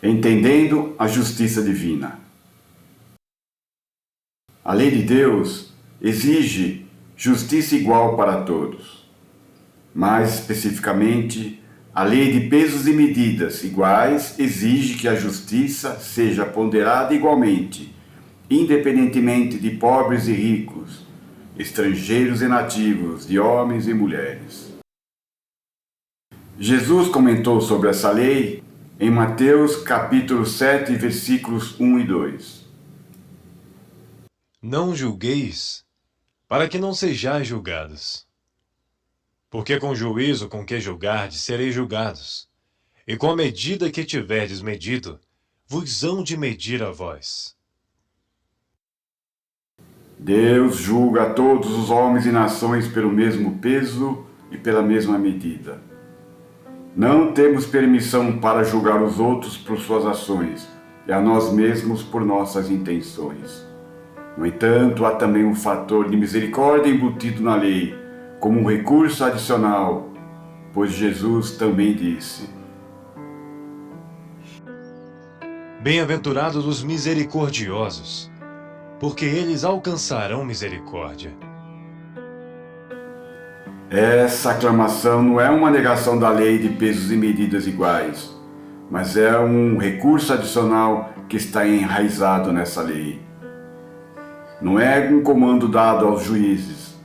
Entendendo a justiça divina. A lei de Deus exige justiça igual para todos. Mais especificamente, a lei de pesos e medidas iguais exige que a justiça seja ponderada igualmente, independentemente de pobres e ricos, estrangeiros e nativos, de homens e mulheres. Jesus comentou sobre essa lei em Mateus capítulo 7, versículos 1 e 2. Não julgueis, para que não sejais julgados. Porque com o juízo com que julgardes sereis julgados, e com a medida que tiverdes medido, vos hão de medir a vós. Deus julga todos os homens e nações pelo mesmo peso e pela mesma medida. Não temos permissão para julgar os outros por suas ações e a nós mesmos por nossas intenções. No entanto, há também um fator de misericórdia embutido na lei, como um recurso adicional, pois Jesus também disse: Bem-aventurados os misericordiosos, porque eles alcançarão misericórdia. Essa aclamação não é uma negação da lei de pesos e medidas iguais, mas é um recurso adicional que está enraizado nessa lei. Não é um comando dado aos juízes,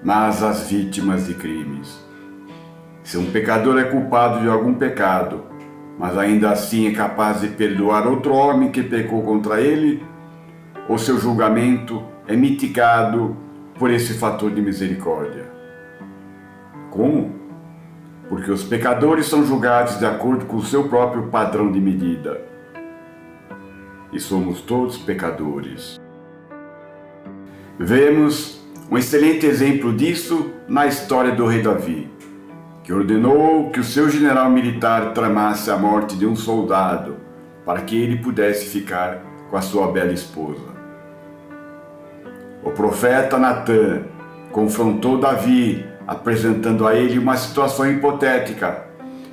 mas às vítimas de crimes. Se um pecador é culpado de algum pecado, mas ainda assim é capaz de perdoar outro homem que pecou contra ele, o seu julgamento é mitigado por esse fator de misericórdia. Como? Porque os pecadores são julgados de acordo com o seu próprio padrão de medida. E somos todos pecadores. Vemos um excelente exemplo disso na história do rei Davi, que ordenou que o seu general militar tramasse a morte de um soldado para que ele pudesse ficar com a sua bela esposa. O profeta Natã confrontou Davi, apresentando a ele uma situação hipotética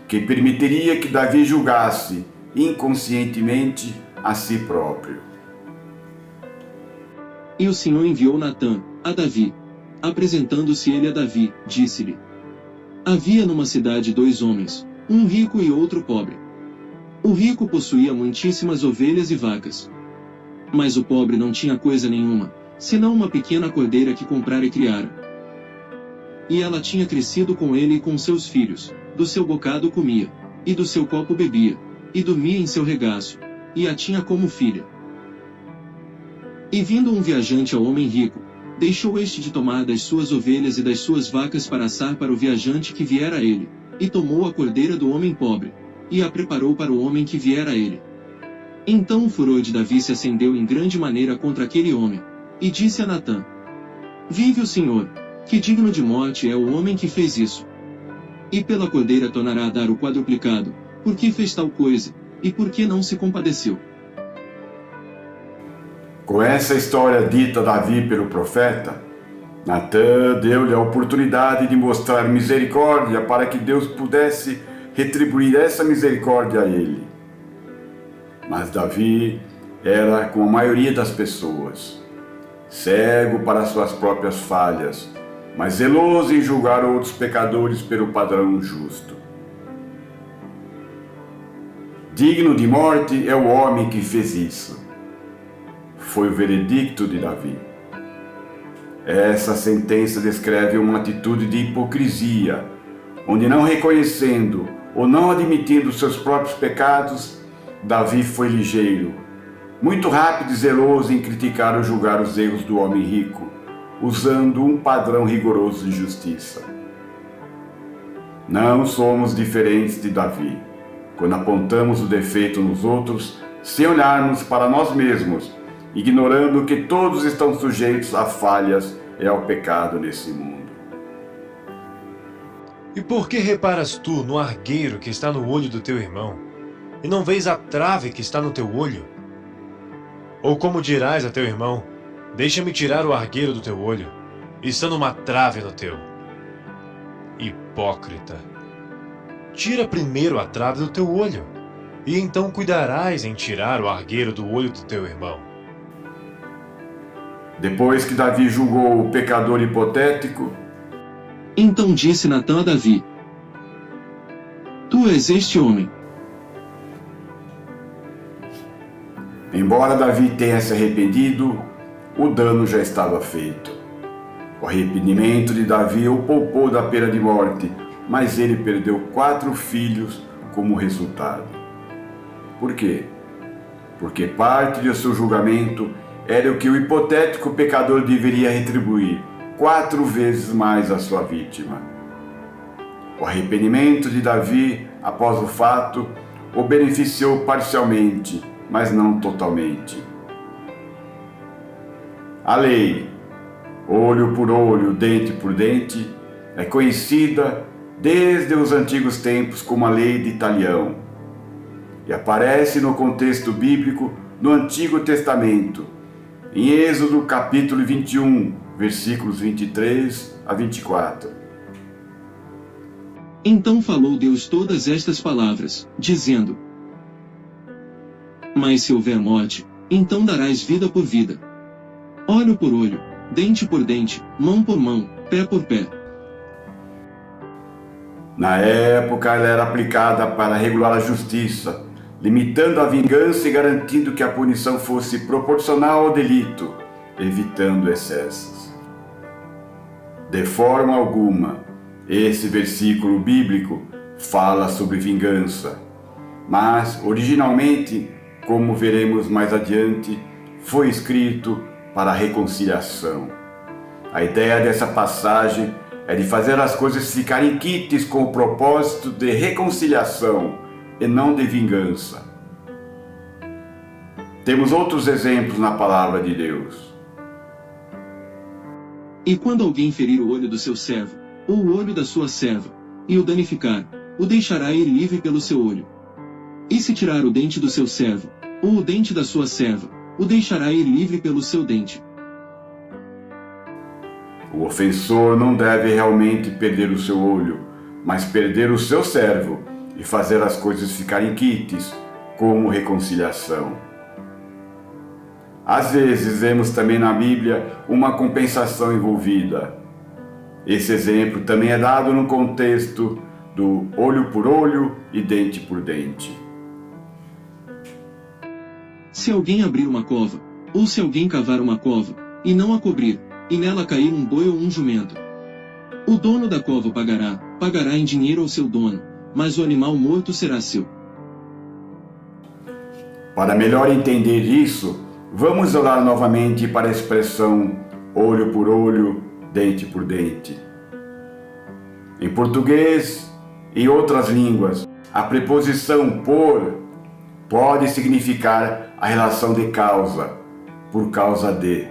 que permitiria que Davi julgasse inconscientemente a si próprio. E o Senhor enviou Natã a Davi. Apresentando-se ele a Davi, disse-lhe: Havia numa cidade 2 homens, um rico e outro pobre. O rico possuía muitíssimas ovelhas e vacas. Mas o pobre não tinha coisa nenhuma, senão uma pequena cordeira que comprara e criara. E ela tinha crescido com ele e com seus filhos, do seu bocado comia, e do seu copo bebia, e dormia em seu regaço, e a tinha como filha. E vindo um viajante ao homem rico, deixou este de tomar das suas ovelhas e das suas vacas para assar para o viajante que viera a ele, e tomou a cordeira do homem pobre, e a preparou para o homem que viera a ele. Então o furor de Davi se acendeu em grande maneira contra aquele homem, e disse a Natã: Vive o Senhor, que digno de morte é o homem que fez isso. E pela cordeira tornará a dar o quadruplicado, por que fez tal coisa, e por que não se compadeceu. Com essa história dita a Davi pelo profeta, Natã deu-lhe a oportunidade de mostrar misericórdia para que Deus pudesse retribuir essa misericórdia a ele. Mas Davi era como a maioria das pessoas, cego para suas próprias falhas, mas zeloso em julgar outros pecadores pelo padrão justo. Digno de morte é o homem que fez isso. Foi o veredicto de Davi. Essa sentença descreve uma atitude de hipocrisia, onde não reconhecendo ou não admitindo seus próprios pecados, Davi foi ligeiro, muito rápido e zeloso em criticar ou julgar os erros do homem rico, usando um padrão rigoroso de justiça. Não somos diferentes de Davi, quando apontamos o defeito nos outros, sem olharmos para nós mesmos, ignorando que todos estão sujeitos a falhas e ao pecado nesse mundo. E por que reparas tu no argueiro que está no olho do teu irmão, e não vês a trave que está no teu olho? Ou como dirás a teu irmão: Deixa-me tirar o argueiro do teu olho, estando uma trave no teu? Hipócrita! Tira primeiro a trave do teu olho, e então cuidarás em tirar o argueiro do olho do teu irmão. Depois que Davi julgou o pecador hipotético, Então disse Natã a Davi: Tu és este homem. embora Davi tenha se arrependido, o dano já estava feito. O arrependimento de Davi o poupou da pena de morte, mas ele perdeu 4 filhos como resultado. Por quê? Porque parte do seu julgamento era o que o hipotético pecador deveria retribuir 4 vezes mais a sua vítima. O arrependimento de Davi, após o fato, o beneficiou parcialmente, mas não totalmente. A lei, olho por olho, dente por dente, é conhecida desde os antigos tempos como a lei de Talião e aparece no contexto bíblico no Antigo Testamento, em Êxodo capítulo 21, versículos 23 a 24. Então falou Deus todas estas palavras, dizendo: Mas se houver morte, então darás vida por vida, olho por olho, dente por dente, mão por mão, pé por pé. Na época, ela era aplicada para regular a justiça, limitando a vingança e garantindo que a punição fosse proporcional ao delito, evitando excessos. De forma alguma, esse versículo bíblico fala sobre vingança, mas originalmente, como veremos mais adiante, foi escrito para a reconciliação. A ideia dessa passagem é de fazer as coisas ficarem quites com o propósito de reconciliação e não de vingança. Temos outros exemplos na palavra de Deus. E quando alguém ferir o olho do seu servo, ou o olho da sua serva, e o danificar, o deixará ir livre pelo seu olho. E se tirar o dente do seu servo, ou o dente da sua serva, o deixará ir livre pelo seu dente. O ofensor não deve realmente perder o seu olho, mas perder o seu servo e fazer as coisas ficarem quites, como reconciliação. Às vezes vemos também na Bíblia uma compensação envolvida. Esse exemplo também é dado no contexto do olho por olho e dente por dente. Se alguém abrir uma cova, ou se alguém cavar uma cova, e não a cobrir, e nela cair um boi ou um jumento, o dono da cova pagará em dinheiro ao seu dono, mas o animal morto será seu. Para melhor entender isso, vamos olhar novamente para a expressão olho por olho, dente por dente. Em português e em outras línguas, a preposição por pode significar a relação de causa, por causa de.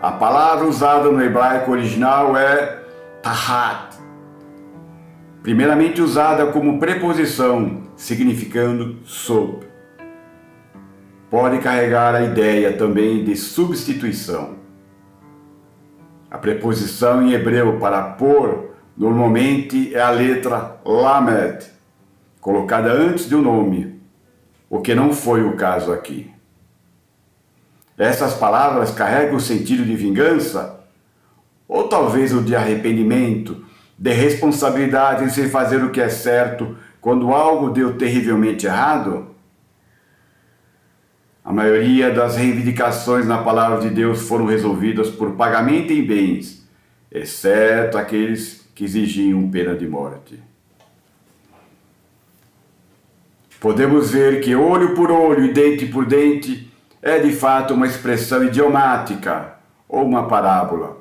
A palavra usada no hebraico original é tahat, primeiramente usada como preposição, significando sob. Pode carregar a ideia também de substituição. A preposição em hebreu para por normalmente é a letra lamed, colocada antes de um nome, o que não foi o caso aqui. Essas palavras carregam o sentido de vingança, ou talvez o de arrependimento, de responsabilidade em se fazer o que é certo quando algo deu terrivelmente errado? A maioria das reivindicações na palavra de Deus foram resolvidas por pagamento em bens, exceto aqueles que exigiam pena de morte. Podemos ver que olho por olho e dente por dente é de fato uma expressão idiomática ou uma parábola.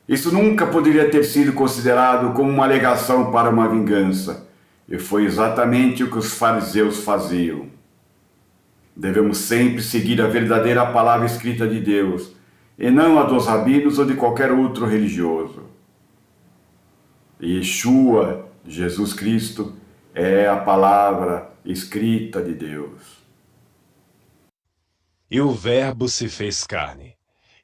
Isso nunca poderia ter sido considerado como uma alegação para uma vingança, e foi exatamente o que os fariseus faziam. Devemos sempre seguir a verdadeira palavra escrita de Deus, e não a dos rabinos ou de qualquer outro religioso. Yeshua, Jesus Cristo, é a palavra escrita de Deus. E o Verbo se fez carne,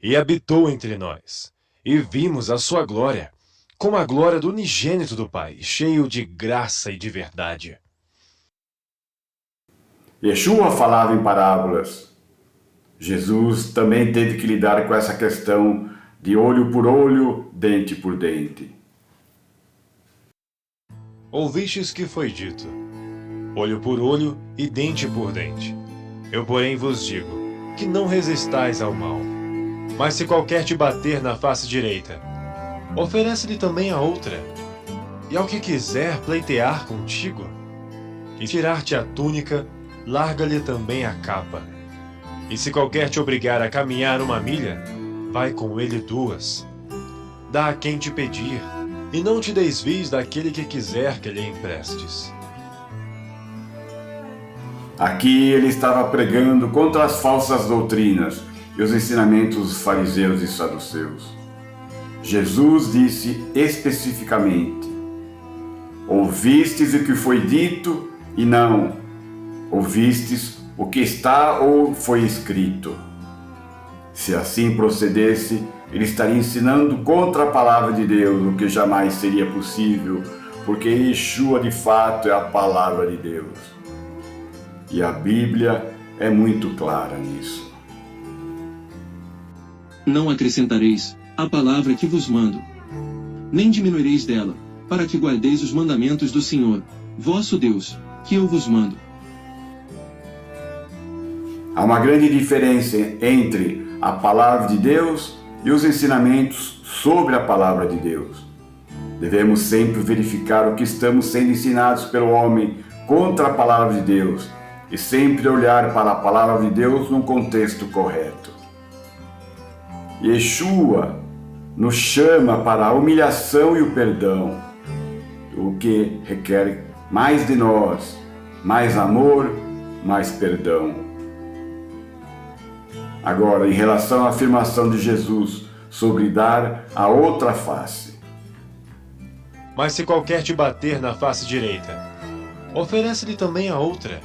e habitou entre nós, e vimos a sua glória, como a glória do unigênito do Pai, cheio de graça e de verdade. Yeshua falava em parábolas. Jesus também teve que lidar com essa questão de olho por olho, dente por dente. Ouvistes que foi dito: olho por olho e dente por dente. Eu, porém, vos digo, que não resistais ao mal. Mas se qualquer te bater na face direita, oferece-lhe também a outra. E ao que quiser pleitear contigo, e tirar-te a túnica, larga-lhe também a capa. E se qualquer te obrigar a caminhar 1 milha, vai com ele 2. Dá a quem te pedir, e não te desvies daquele que quiser que lhe emprestes. Aqui ele estava pregando contra as falsas doutrinas e os ensinamentos dos fariseus e saduceus. Jesus disse especificamente: ouvistes o que foi dito e não ouvistes o que está ou foi escrito. Se assim procedesse, ele estaria ensinando contra a palavra de Deus, o que jamais seria possível, porque Yeshua de fato é a palavra de Deus. E a Bíblia é muito clara nisso. Não acrescentareis a palavra que vos mando, nem diminuireis dela, para que guardeis os mandamentos do Senhor, vosso Deus, que eu vos mando. Há uma grande diferença entre a palavra de Deus e os ensinamentos sobre a palavra de Deus. Devemos sempre verificar o que estamos sendo ensinados pelo homem contra a palavra de Deus e sempre olhar para a palavra de Deus num contexto correto. Yeshua nos chama para a humilhação e o perdão, o que requer mais de nós, mais amor, mais perdão. Agora, em relação à afirmação de Jesus sobre dar a outra face. Mas se qualquer te bater na face direita, oferece-lhe também a outra.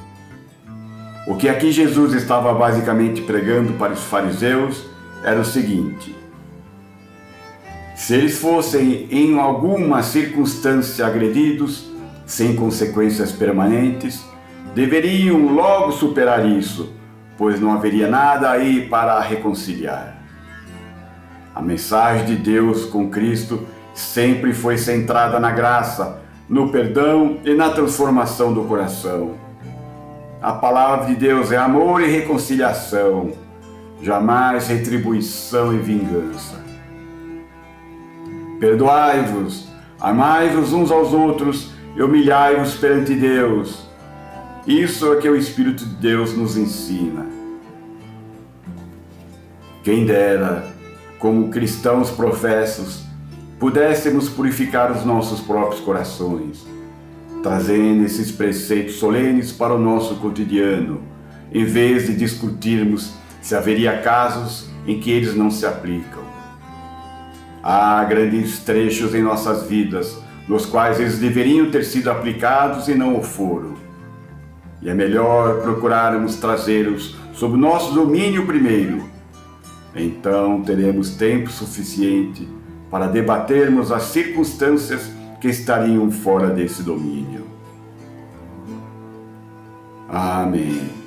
O que aqui Jesus estava basicamente pregando para os fariseus era o seguinte: se eles fossem em alguma circunstância agredidos, sem consequências permanentes, deveriam logo superar isso, pois não haveria nada aí para reconciliar. A mensagem de Deus com Cristo sempre foi centrada na graça, no perdão e na transformação do coração. A palavra de Deus é amor e reconciliação, jamais retribuição e vingança. Perdoai-vos, amai-vos uns aos outros e humilhai-vos perante Deus. Isso é que o Espírito de Deus nos ensina. Quem dera, como cristãos professos, pudéssemos purificar os nossos próprios corações, trazendo esses preceitos solenes para o nosso cotidiano, em vez de discutirmos se haveria casos em que eles não se aplicam. Há grandes trechos em nossas vidas, nos quais eles deveriam ter sido aplicados e não o foram. E é melhor procurarmos trazê-los sob nosso domínio primeiro. Então teremos tempo suficiente para debatermos as circunstâncias que estariam fora desse domínio. Amém.